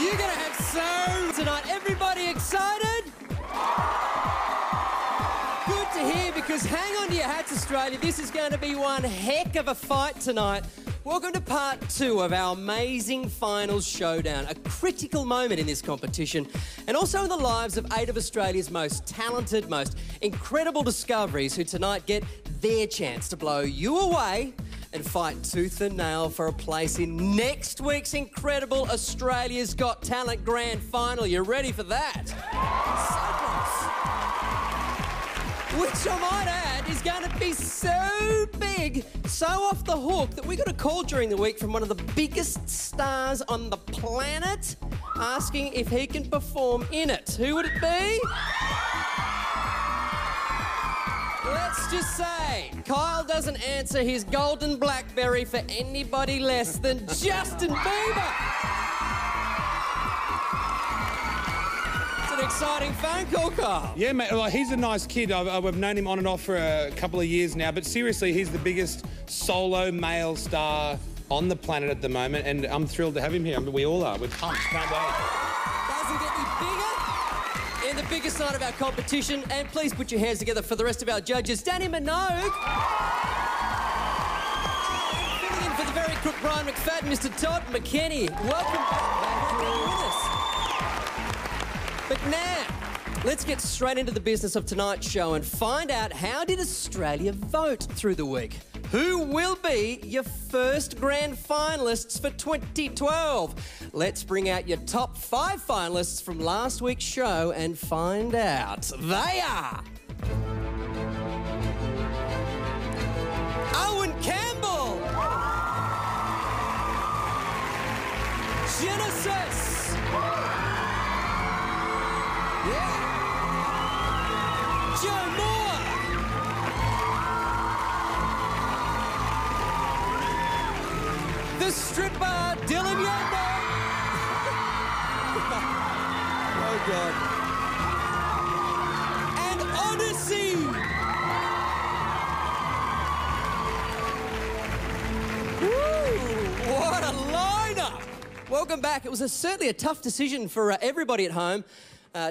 You're going to have so tonight. Everybody excited? Good to hear, because hang on to your hats, Australia. This is going to be one heck of a fight tonight. Welcome to part 2 of our amazing finals showdown, a critical moment in this competition and also in the lives of 8 of Australia's most talented, most incredible discoveries who tonight get their chance to blow you away and fight tooth and nail for a place in next week's incredible Australia's Got Talent Grand Final. You ready for that? Which I might add is going to be so big, so off the hook, that we got a call during the week from one of the biggest stars on the planet asking if he can perform in it. Who would it be? Let's just say Kyle doesn't answer his golden BlackBerry for anybody less than Justin Bieber. An exciting phone call, Kyle. Yeah, mate, well, he's a nice kid. I've known him on and off for a couple of years now, but seriously, he's the biggest solo male star on the planet at the moment, and I'm thrilled to have him here. I mean, we all are. We're pumped. Can't wait. Doesn't get any bigger in the biggest night of our competition, and please put your hands together for the rest of our judges. Danny Minogue. Filling in for the very quick Brian McFadden, Mr. Todd McKenny. Welcome back. Great to have you with us. But now, let's get straight into the business of tonight's show and find out, how did Australia vote through the week? Who will be your first grand finalists for 2012? Let's bring out your top 5 finalists from last week's show and find out. They are... Owen Campbell! Genesis! Yeah. Joe Moore. The stripper, Dylan Yeandle. Oh, God. And Odyssey. Woo! What a lineup. Welcome back. It was certainly a tough decision for everybody at home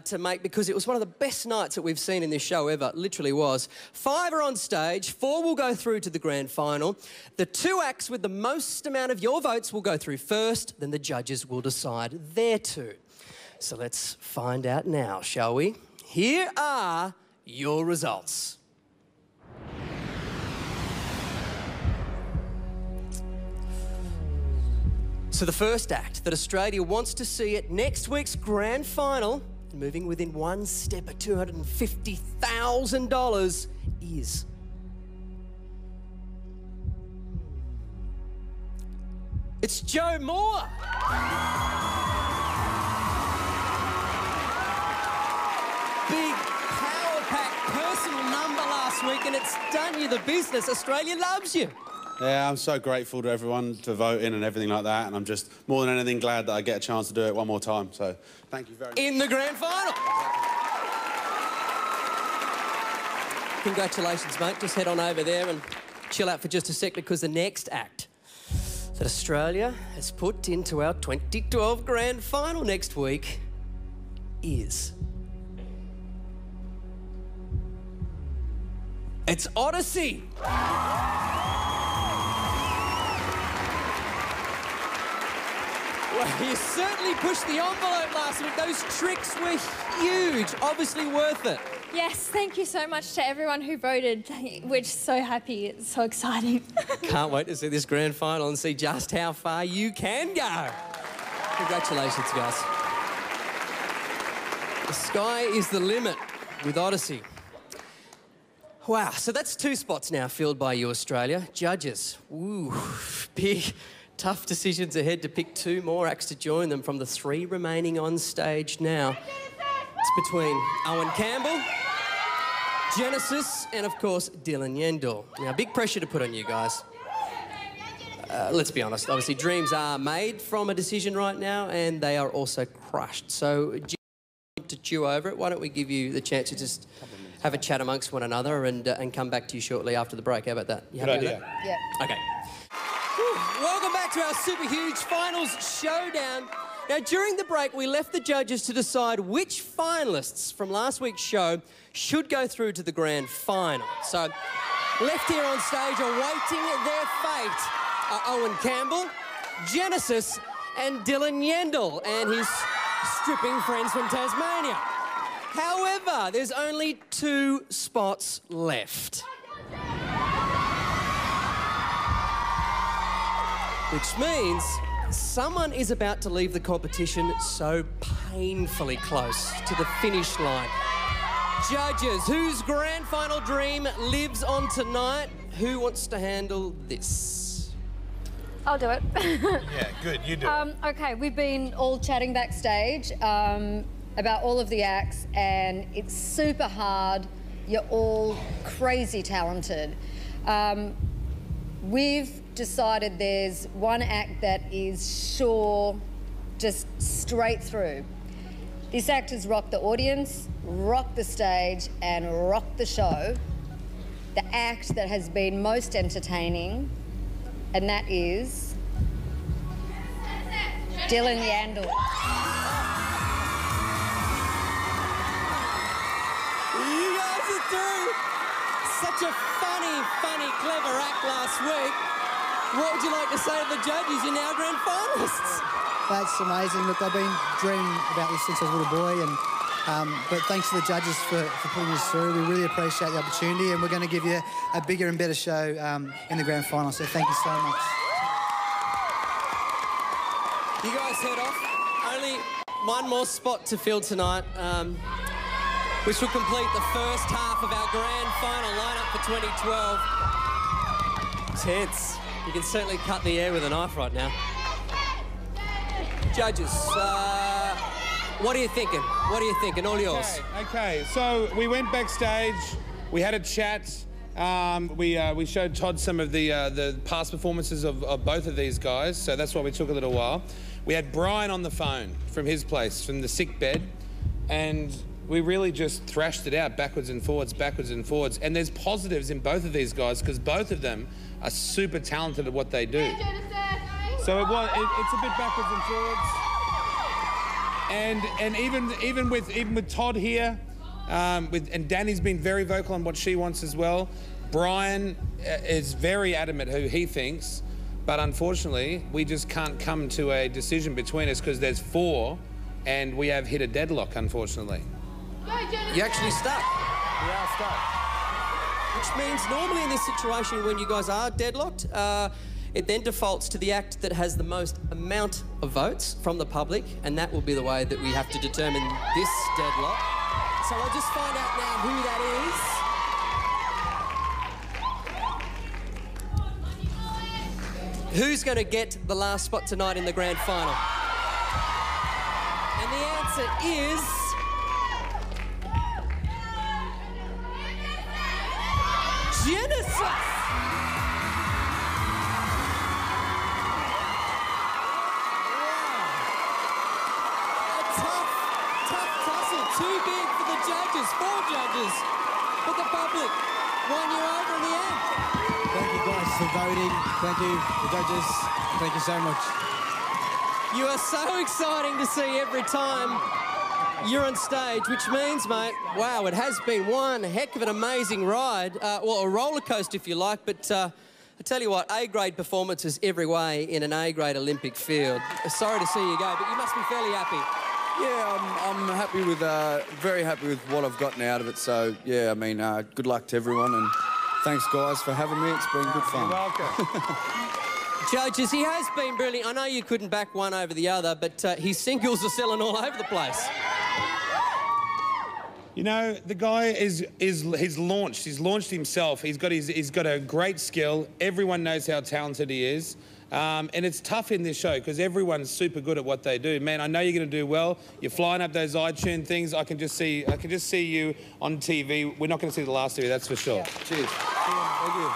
to make, because it was one of the best nights that we've seen in this show ever. It literally was. 5 are on stage, 4 will go through to the grand final. The 2 acts with the most amount of your votes will go through first, then the judges will decide their 2. So let's find out now, shall we? Here are your results. So the first act that Australia wants to see at next week's grand final, moving within one step of $250,000, is... It's Joe Moore! Big power-packed personal number last week, and it's done you the business. Australia loves you. Yeah, I'm so grateful to everyone to vote in and everything like that, and I'm just more than anything glad that I get a chance to do it one more time. So, thank you very much. In the grand final. Congratulations, mate. Just head on over there and chill out for just a sec, because the next act that Australia has put into our 2012 grand final next week is... It's Odyssey. Well, you certainly pushed the envelope last week. Those tricks were huge. Obviously worth it. Yes, thank you so much to everyone who voted. We're just so happy. It's so exciting. Can't wait to see this grand final and see just how far you can go. Congratulations, guys. The sky is the limit with Odyssey. Wow, so that's 2 spots now filled by you, Australia. Judges, ooh, big... tough decisions ahead to pick 2 more acts to join them from the 3 remaining on stage now. It's between Owen Campbell, Genesis, and of course, Dylan Yeandle. Now, big pressure to put on you guys. Let's be honest, obviously dreams are made from a decision right now, and they are also crushed. So, to chew over it, why don't we give you the chance to just have a chat amongst one another and come back to you shortly after the break. How about that? You happy with that? Yeah. Okay. Welcome back to our super huge finals showdown. Now, during the break, we left the judges to decide which finalists from last week's show should go through to the grand final. So, left here on stage awaiting their fate are Owen Campbell, Genesis, and Dylan Yeandle and his stripping friends from Tasmania. However, there's only 2 spots left. Which means someone is about to leave the competition so painfully close to the finish line. Judges, whose grand final dream lives on tonight? Who wants to handle this? I'll do it. Yeah, good, you do it. Okay, we've been all chatting backstage about all of the acts, and it's super hard. You're all crazy talented. We've decided there's one act that is sure, just straight through. This act has rocked the audience, rocked the stage, and rocked the show. The act that has been most entertaining, and that is Dylan Yeandle. You guys are through. Such a funny, clever act last week. What would you like to say to the judges? You're now grand finalists. That's amazing. Look, I've been dreaming about this since I was a little boy, and but thanks to the judges for putting us through. We really appreciate the opportunity, and we're going to give you a bigger and better show in the grand final. So thank you so much. You guys head off. Only one more spot to fill tonight, which will complete the first half of our grand final lineup for 2012. Tense. You can certainly cut the air with a knife right now. Judges, what are you thinking? What are you thinking? All yours. Okay, so we went backstage, we had a chat, we showed Todd some of the past performances of both of these guys, so that's why we took a little while. We had Brian on the phone from his place, from the sick bed, and we really just thrashed it out backwards and forwards, and there's positives in both of these guys because both of them are super talented at what they do. So it's a bit backwards and forwards. And even with Todd here, and Danny's been very vocal on what she wants as well. Brian is very adamant who he thinks, but unfortunately we just can't come to a decision between us because there's 4, and we have hit a deadlock, unfortunately. You actually stuck. We are stuck. Which means normally in this situation when you guys are deadlocked, it then defaults to the act that has the most amount of votes from the public, and that will be the way that we have to determine this deadlock. So I'll just find out now who that is. Who's going to get the last spot tonight in the grand final? And the answer is... Genesis! Too big for the judges, 4 judges, but the public won you over in the end. Thank you guys for voting. Thank you, the judges. Thank you so much. You are so exciting to see every time you're on stage, which means, mate, wow, it has been one heck of an amazing ride. Well, a roller coaster, if you like, but I tell you what, A-grade performances every way in an A-grade Olympic field. Sorry to see you go, but you must be fairly happy. Yeah, I'm happy with, very happy with what I've gotten out of it. So, yeah, I mean, good luck to everyone, and thanks, guys, for having me. It's been good fun. You're welcome. Judges, he has been brilliant. I know you couldn't back one over the other, but his singles are selling all over the place. You know, the guy he's launched himself. He's got a great skill. Everyone knows how talented he is. And it's tough in this show because everyone's super good at what they do. Man, I know you're going to do well. You're flying up those iTunes things. I can just see you on TV. We're not going to see the last of you, that's for sure. Yeah. Cheers. Thank you.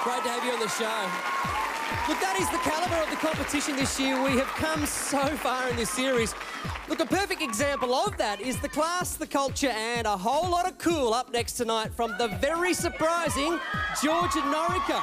Great to have you on the show. Look, that is the calibre of the competition this year. We have come so far in this series. Look, a perfect example of that is the class, the culture, and a whole lot of cool up next tonight from the very surprising Georgia Noriko.